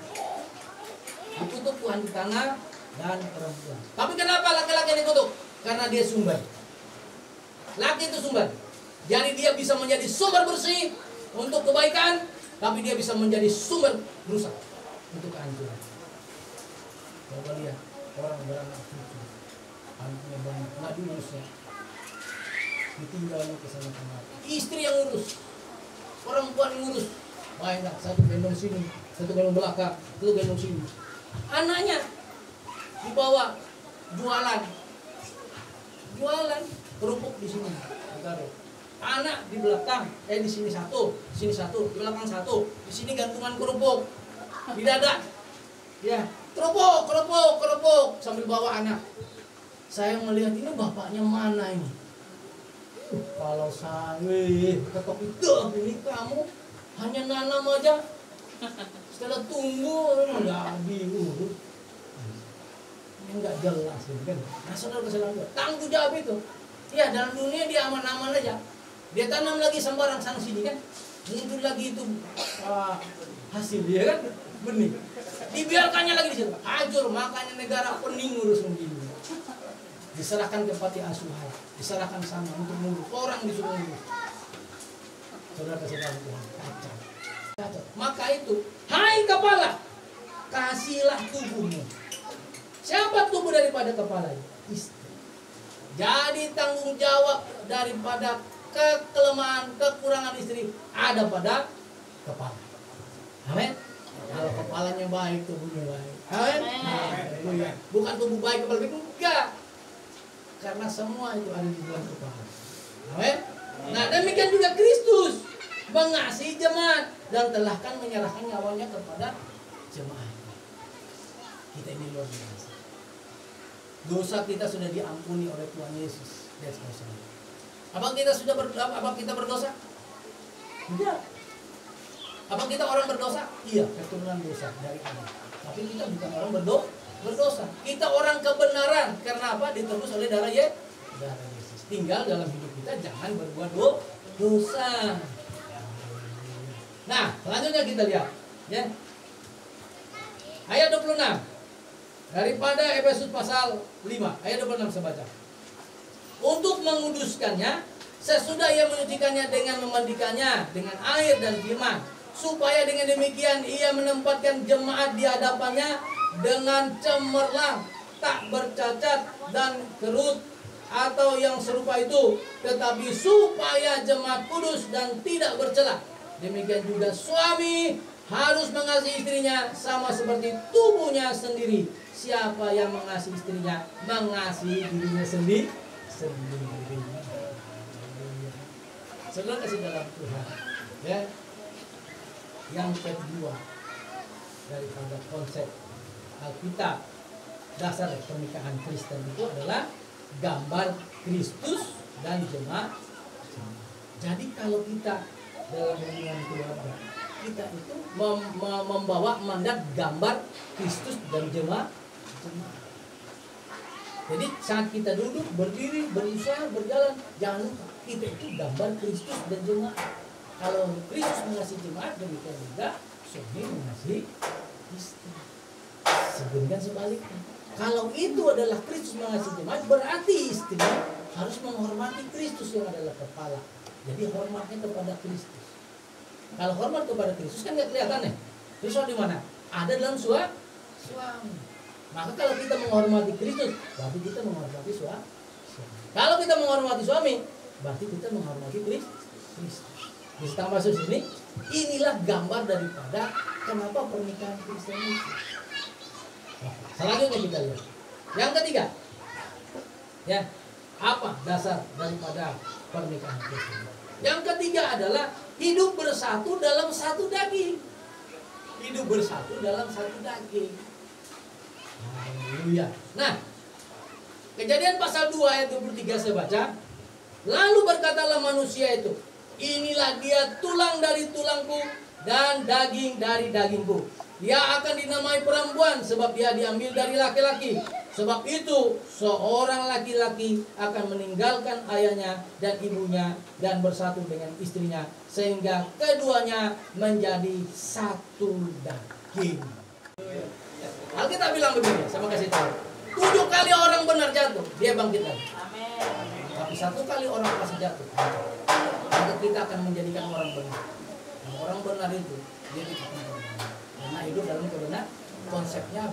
Dikutuk Tuhan di tanah dan perempuan. Tapi kenapa laki-laki dikutuk? Karena dia sumber. Laki itu sumber. Jadi dia bisa menjadi sumber bersih untuk kebaikan, tapi dia bisa menjadi sumber rusak untuk kehancuran. Coba lihat orang beranak cucu, anaknya banyak, nggak diurusnya, ditinggalnya ke sana kemari. Istri yang urus, perempuan yang urus. Banyak, satu gendong sini, satu gendong belakang, satu gendong sini. Anaknya dibawa jualan kerupuk di sini, ditaruh. Anak di belakang, di sini satu, di belakang satu, di sini gantungan kerupuk, di dada, ya kerupuk sambil bawa anak. Saya melihat ini bapaknya mana ini? Kalau saya ketok itu ini kamu nanam aja setelah tumbuh nggak diurus, nggak jelas kan. Nah saudara kesalahan tanggung jawab itu. Ya dalam dunia dia aman-aman aja. Dia tanam lagi sembarang sana sini kan, muncul lagi itu hasil dia kan, benih. Dibiarkannya lagi di situ, hancur. Makanya negara pening ngurus begini. Diserahkan ke panti asuhan, diserahkan sama untuk ngurus, orang disuruh ngurus. Saudara kesalahan Tuhan, kacau. Maka itu, hai kepala, kasihlah tubuhmu. Siapa tubuh daripada kepala? Istri. Jadi tanggung jawab daripada kelemahan, kekurangan istri ada pada kepala. Amin. Kalau kepalanya baik, tubuhnya baik. Amin. Bukan tubuh baik, kepala baik, enggak. Karena semua itu ada di dalam kepala. Amin. Nah demikian juga Kristus mengasihi jemaat dan telah kan menyerahkan nyawanya kepada jemaat. Kita ini luar biasa. Dosa kita sudah diampuni oleh Tuhan Yesus. Apa kita sudah berdosa? Tidak. Apa kita orang berdosa? Iya, keturunan dosa dari Adam. Tapi kita bukan orang berdosa. Kita orang kebenaran. Karena apa? Ditebus oleh darah Yesus. Tinggal dalam hidup kita jangan berbuat dosa. Nah, selanjutnya kita lihat, ya. Ayat 26. Daripada Efesus pasal 5, ayat 26 saya baca. Untuk menguduskannya, sesudah ia menyucikannya dengan memandikannya dengan air dan firman, supaya dengan demikian ia menempatkan jemaat di hadapannya dengan cemerlang, tak bercacat dan kerut atau yang serupa itu, tetapi supaya jemaat kudus dan tidak bercela. Demikian juga suami harus mengasihi istrinya sama seperti tubuhnya sendiri. Siapa yang mengasihi istrinya, mengasihi dirinya sendiri. Saudara kasih dalam Tuhan, ya. Yang kedua daripada konsep Alkitab, dasar pernikahan Kristen itu adalah gambar Kristus dan jemaat. Jadi kalau kita dalam hubungan keluarga, kita itu membawa mandat gambar Kristus dan jemaat. Jadi saat kita duduk, berdiri, berusaha, berjalan, jangan lupa kita itu gambar Kristus dan jemaat. Kalau Kristus mengasihi jemaat, demikian juga suami mengasihi istri. Sebenarnya sebaliknya. Kalau itu adalah Kristus mengasihi jemaat, berarti istri harus menghormati Kristus yang adalah kepala. Jadi hormatnya kepada Kristus. Kalau hormat kepada Kristus kan nggak kelihatan ya. Kristus di mana? Ada dalam suami. Maka kalau kita menghormati Kristus, berarti kita menghormati suami. Kalau kita menghormati suami, berarti kita menghormati Kristus. Di setengah maksud ini, inilah gambar daripada kenapa pernikahan Kristen itu. Selanjutnya kita lihat. Yang ketiga, ya, apa dasar daripada pernikahan Kristen? Yang ketiga adalah hidup bersatu dalam satu daging. Hidup bersatu dalam satu daging. Haleluya. Nah, Kejadian pasal 2 ayat 23 saya baca. Lalu berkatalah manusia itu, inilah dia tulang dari tulangku dan daging dari dagingku. Dia akan dinamai perempuan sebab dia diambil dari laki-laki. Sebab itu seorang laki-laki akan meninggalkan ayahnya dan ibunya dan bersatu dengan istrinya, sehingga keduanya menjadi satu daging. Alkitab bilang begini, saya mau kasih tahu. 7 kali orang benar jatuh, dia bangkit lagi. Tapi 1 kali orang pasti jatuh, maka kita akan menjadikan orang benar. Nah, orang benar itu dia tidak benar, karena hidup dalam kebenaran. Konsepnya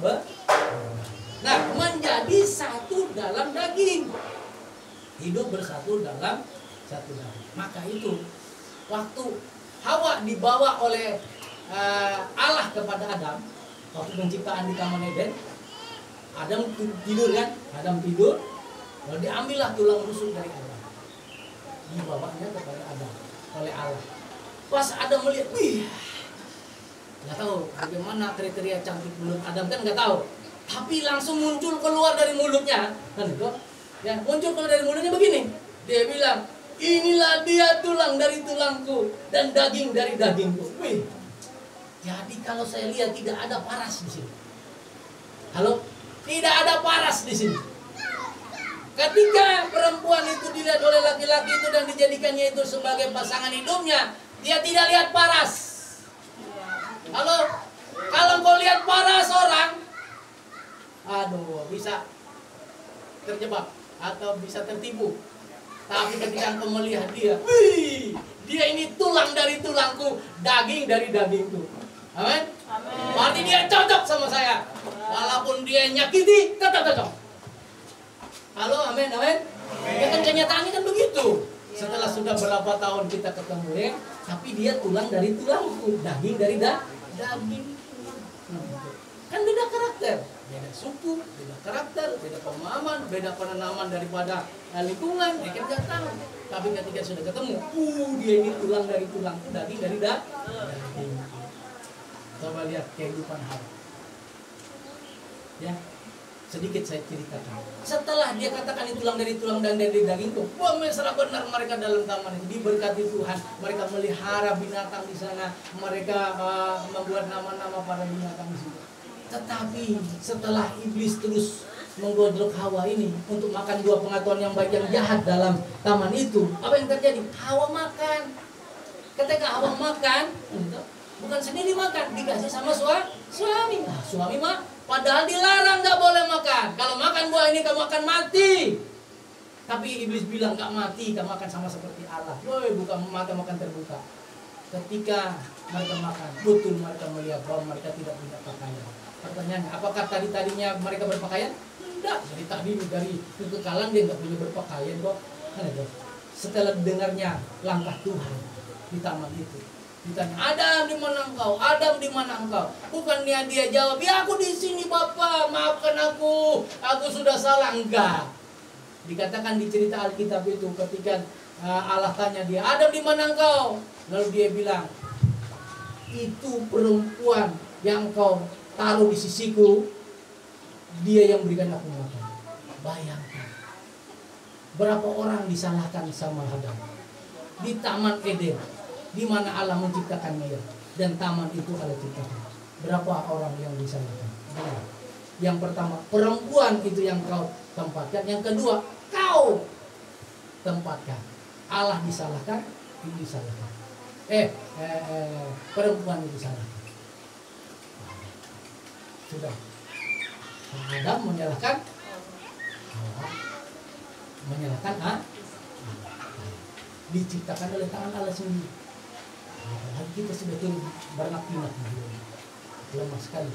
nah, menjadi satu dalam daging, hidup bersatu dalam satu daging. Maka itu waktu Hawa dibawa oleh Allah kepada Adam, waktu penciptaan di Taman Eden, Adam tidur kan, Adam tidur, lalu diambillah tulang rusuk dari Adam, dibawanya kepada Adam oleh Allah. Pas Adam melihat, wih, nggak tahu bagaimana kriteria cantik mulut Adam, kan nggak tahu, tapi langsung muncul keluar dari mulutnya, kan itu, ya, muncul keluar dari mulutnya begini, dia bilang, inilah dia tulang dari tulangku dan daging dari dagingku. Wih. Jadi kalau saya lihat tidak ada paras di sini. Halo? Tidak ada paras di sini. Ketika perempuan itu dilihat oleh laki-laki itu dan dijadikannya itu sebagai pasangan hidupnya, dia tidak lihat paras. Halo? Kalau kau lihat paras orang, aduh, bisa terjebak atau bisa tertipu. Tapi ketika engkau melihat dia, wih, dia ini tulang dari tulangku, daging dari dagingku. Amin. Berarti dia cocok sama saya. Walaupun dia nyakiti, tetap cocok. Halo, amin, amin. Ya kan kenyataannya kan begitu. Setelah sudah berapa tahun kita ketemu ya, tapi dia tulang dari tulangku, daging dari daging. Kan beda karakter, beda suku, beda karakter, beda pemahaman, beda penanaman daripada lingkungan, ya kan nggak tahu. Tapi ketika sudah ketemu, dia ini tulang dari tulangku, daging dari daging. Coba lihat kehidupan Hawa. Ya, sedikit saya ceritakan. Setelah dia katakan itu tulang dari tulang dan dari dagingku, wah mesra benar mereka dalam taman itu diberkati Tuhan. Mereka melihara binatang di sana, mereka membuat nama-nama para binatang di situ. Tetapi setelah iblis terus menggodok Hawa ini untuk makan buah pengetahuan yang baik yang jahat dalam taman itu, apa yang terjadi? Hawa makan. Ketika Hawa makan, bukan sendiri makan, dikasih sama suami. Nah, suami mah padahal dilarang nggak boleh makan. Kalau makan buah ini kamu akan mati. Tapi iblis bilang nggak mati, kamu akan sama seperti Allah. Woi, buka mata makan terbuka. Ketika mereka makan, betul mereka melihat bahwa mereka tidak punya pakaian. Pertanyaannya, apakah tadinya mereka berpakaian? Tidak. Dari kekekalan dia nggak punya berpakaian kok. Setelah dengarnya langkah Tuhan di taman itu, ditanya, Adam di mana engkau? Adam di mana engkau? Bukannya dia jawab, ya aku di sini Bapak, maafkan aku sudah salah. Enggak. Dikatakan di cerita Alkitab itu ketika Allah tanya dia, Adam di mana engkau? Lalu dia bilang, itu perempuan yang kau taruh di sisiku, dia yang berikan aku makan. Bayangkan, berapa orang disalahkan sama Adam di Taman Eden, di mana Allah menciptakan dia dan taman itu Allah ciptakan. Berapa orang yang disalahkan? Yang pertama, perempuan itu yang kau tempatkan. Yang kedua, kau tempatkan. Allah disalahkan, ini disalahkan. Perempuan itu disalahkan. Sudah. Adam menyalahkan, diciptakan oleh tangan Allah sendiri. Kita sudah turun beranak-pinak, lemah sekali.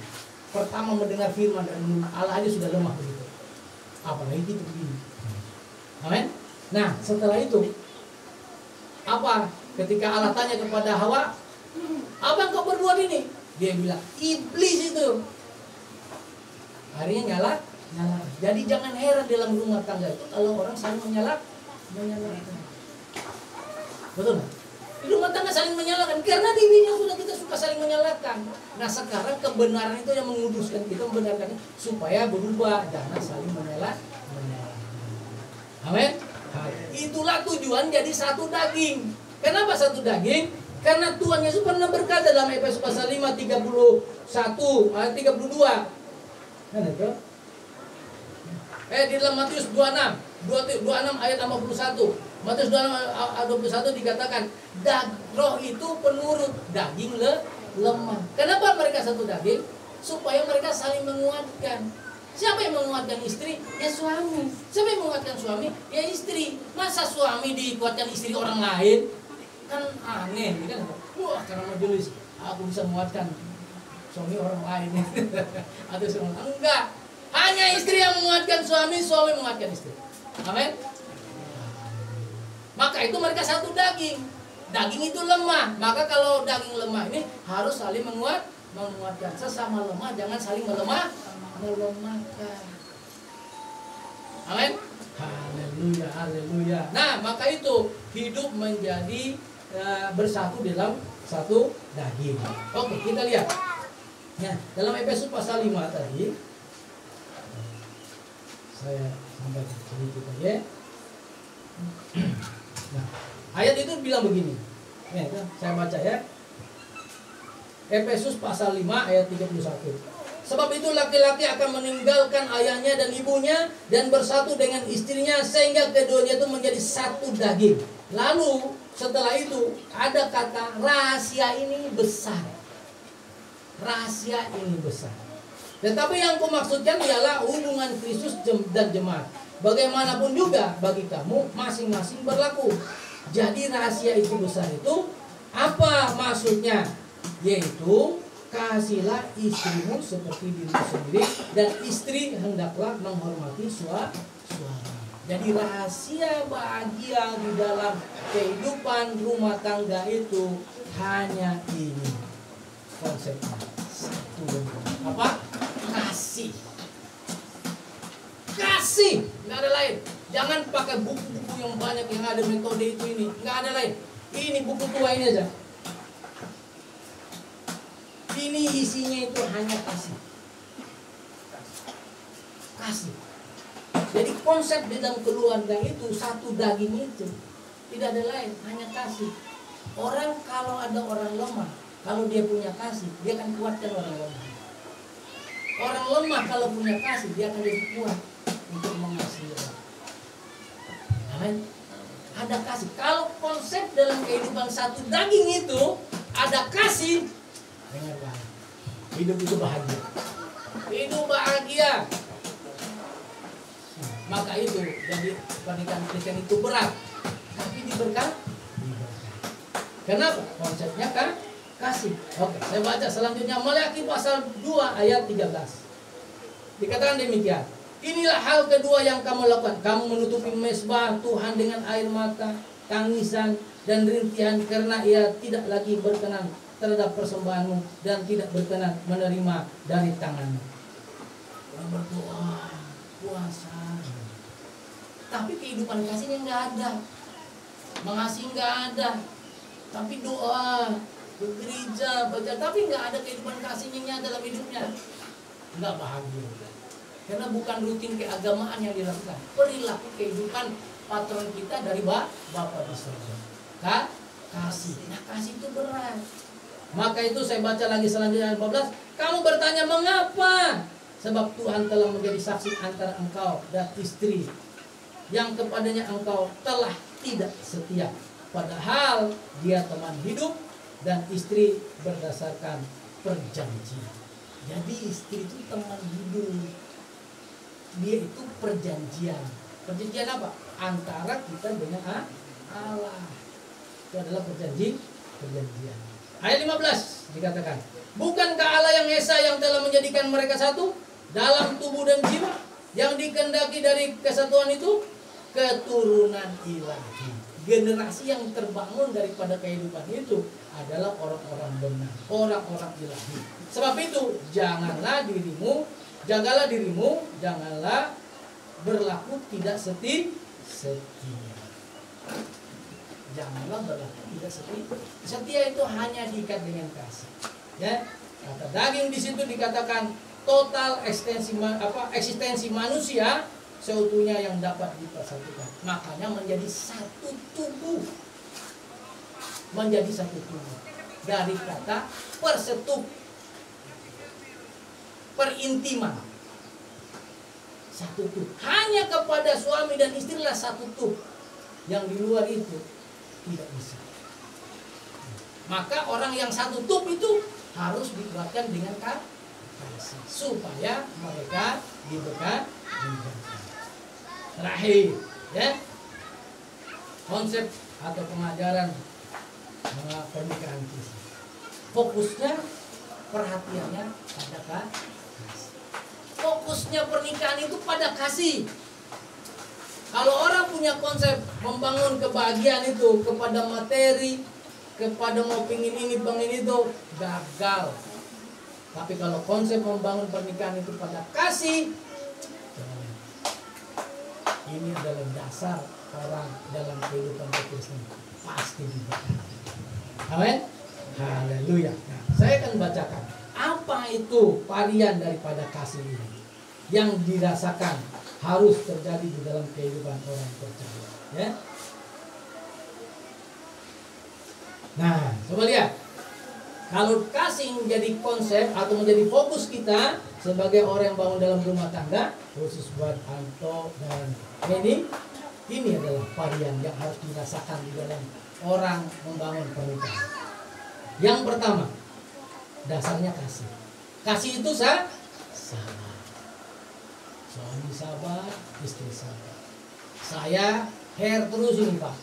Pertama mendengar firman dan Allah aja sudah lemah begitu. Apalagi kita begini. Amin. Nah, setelah itu apa? Ketika Allah tanya kepada Hawa, apa yang kau berbuat ini? Dia bilang, iblis itu. Akhirnya nyala. Jadi jangan heran dalam rumah tangga itu kalau orang saling menyalahkan. Betul nggak? Di rumah tangga saling menyalahkan karena dirinya sudah kita suka saling menyalahkan. Nah sekarang kebenaran itu yang menguduskan kita, membenarkan supaya berubah, jangan saling menyalahkan. Amin. Itulah tujuan jadi satu daging. Kenapa satu daging? Karena Tuhan Yesus pernah berkata dalam Efesus pasal 5 31 ayat 32. Kan itu? Di dalam Matius 26 ayat 51. Matius 26 ayat 21 dikatakan, roh itu penurut, daging lemah. Kenapa mereka satu daging? Supaya mereka saling menguatkan. Siapa yang menguatkan istri? Ya suami. Siapa yang menguatkan suami? Ya istri. Masa suami dikuatkan istri orang lain? Kan aneh, kan? Wah, karena majelis aku bisa menguatkan suami orang lain. Atau suami enggak. Hanya istri yang menguatkan suami, suami menguatkan istri. Amin. Maka itu mereka satu daging. Daging itu lemah. Maka kalau daging lemah ini harus saling menguatkan. Sesama lemah jangan saling melemahkan. Amin. Haleluya, haleluya. Nah, maka itu hidup menjadi bersatu dalam satu daging. Oke, kita lihat. Ya, dalam Efesus pasal 5 tadi saya sampai sedikit aja. Nah, ayat itu bilang begini. Nih, saya baca ya. Efesus pasal 5 ayat 31. Sebab itu laki-laki akan meninggalkan ayahnya dan ibunya dan bersatu dengan istrinya sehingga keduanya itu menjadi satu daging. Lalu setelah itu ada kata rahasia ini besar. Rahasia ini besar. Tetapi yang kumaksudkan ialah hubungan Kristus dan jemaat. Bagaimanapun juga bagi kamu masing-masing berlaku. Jadi rahasia itu besar itu apa maksudnya? Yaitu kasihilah istrimu seperti dirimu sendiri dan istri hendaklah menghormati suami. Jadi rahasia bahagia di dalam kehidupan rumah tangga itu hanya ini konsepnya. Satu, apa? Kasih. Kasih, nggak ada lain. Jangan pakai buku-buku yang banyak yang ada metode itu ini, nggak ada lain. Ini buku tua ini aja. Ini isinya itu hanya kasih. Kasih. Jadi konsep di dalam keluarga itu satu daging itu tidak ada lain, hanya kasih. Orang kalau ada orang lemah, kalau dia punya kasih, dia akan kuatkan orang lemah. Orang lemah kalau punya kasih, dia akan jadi kuat untuk mengasihi orang. Amin. Ada kasih. Kalau konsep dalam kehidupan satu daging itu ada kasih, dengar baik. Hidup itu bahagia. Hidup bahagia. Maka itu jadi pernikahan Kristen itu berat, tapi diberkati. Kenapa? Konsepnya kan kasih. Oke, saya baca selanjutnya Maleakhi pasal 2 ayat 13. Dikatakan demikian. Inilah hal kedua yang kamu lakukan. Kamu menutupi mezbah Tuhan dengan air mata, tangisan, dan rintihan karena ia tidak lagi berkenan terhadap persembahanmu dan tidak berkenan menerima dari tanganmu. Berdoa, puasa, tapi kehidupan kasihnya nggak ada, mengasihi nggak ada, tapi doa, ke gereja, baca, tapi nggak ada kehidupan kasihnya dalam hidupnya, nggak bahagia. Karena bukan rutin keagamaan yang dilakukan, perilaku kehidupan patron kita dari Bapa di surga. Kasih, nah kasih itu berat. Maka itu saya baca lagi selanjutnya ayat 14. Kamu bertanya mengapa? Sebab Tuhan telah menjadi saksi antara engkau dan istri yang kepadanya engkau telah tidak setia. Padahal dia teman hidup dan istri berdasarkan perjanjian. Jadi istri itu teman hidup. Dia itu perjanjian. Perjanjian apa? Antara kita dengan Allah. Itu adalah perjanjian. Ayat 15 dikatakan, bukankah Allah yang Esa yang telah menjadikan mereka satu dalam tubuh dan jiwa, yang dikehendaki dari kesatuan itu keturunan ilahi. Generasi yang terbangun daripada kehidupan itu adalah orang-orang benar, orang-orang ilahi. Sebab itu jagalah dirimu, janganlah berlaku tidak setia. Janganlah berlaku tidak setia. Setia itu hanya diikat dengan kasih. Ya, kata daging di situ dikatakan total eksistensi manusia seutuhnya yang dapat dipersatukan. Makanya menjadi satu tubuh. Menjadi satu tubuh. Dari kata persetup, perintiman. Satu tubuh. Hanya kepada suami dan istrilah satu tubuh. Yang di luar itu tidak bisa. Maka orang yang satu tubuh itu harus dikuatkan dengan kasih supaya mereka diberkati. Terakhir, ya, konsep atau pengajaran pernikahan Kristen. Fokusnya, perhatiannya pada kasih. Fokusnya pernikahan itu pada kasih. Kalau orang punya konsep membangun kebahagiaan itu kepada materi, kepada mau pingin ini, pingin itu, gagal. Tapi kalau konsep membangun pernikahan itu pada kasih, ini adalah dasar orang dalam kehidupan Kristen pasti diberkati. Amin. Haleluya. Nah, saya akan bacakan apa itu varian daripada kasih ini yang dirasakan harus terjadi di dalam kehidupan orang percaya. Ya. Nah, coba lihat. Kalau kasih menjadi konsep atau menjadi fokus kita sebagai orang yang bangun dalam rumah tangga, khusus buat Anto dan ini adalah varian yang harus dirasakan di dalam orang membangun pernikahan. Yang pertama, dasarnya kasih. Kasih itu sabar. Suami sabar, istri sabar. Saya hair terus ini Pak.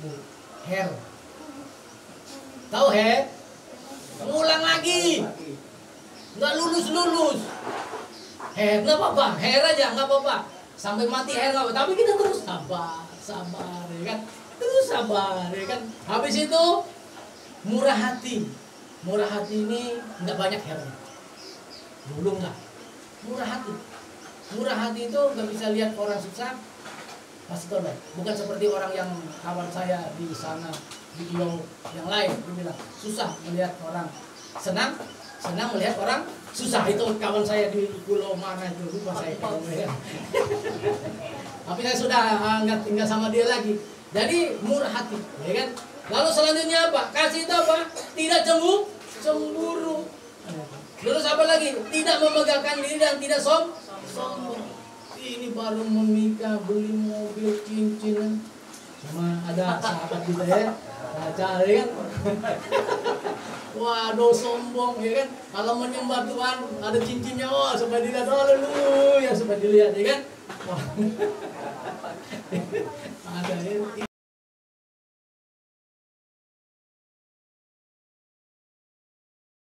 Bu, hair. Tahu hair? Ngulang lagi. Nggak lulus. Hair nggak apa-apa, hair aja nggak apa-apa. Sampai mati hair nggak apa-apa. Tapi kita terus sabar, ya kan? Terus sabar, ya kan? Habis itu murah hati. Murah hati ini nggak banyak hairnya. Dulu nggak. Murah hati. Murah hati itu nggak bisa lihat orang susah. Pasti tahu, bukan seperti orang yang kawan saya di sana di pulau yang lain, dia bilang susah melihat orang senang melihat orang susah. Itu kawan saya di pulau mana itu, lupa saya. Tapi saya sudah nggak tinggal sama dia lagi. Jadi murah hati, ya kan? Lalu selanjutnya apa? Kasih itu apa? Tidak cemburu. Terus apa lagi? Tidak memegahkan diri dan tidak sombong. Ini baru menikah, beli mobil, cincin. Sama ada sahabat kita ya, cari kan. Waduh, sombong ya kan. Kalau menyembah Tuhan ada cincinnya, wah supaya dilihat, haleluya, supaya dilihat ya kan. Wah. Ada ya.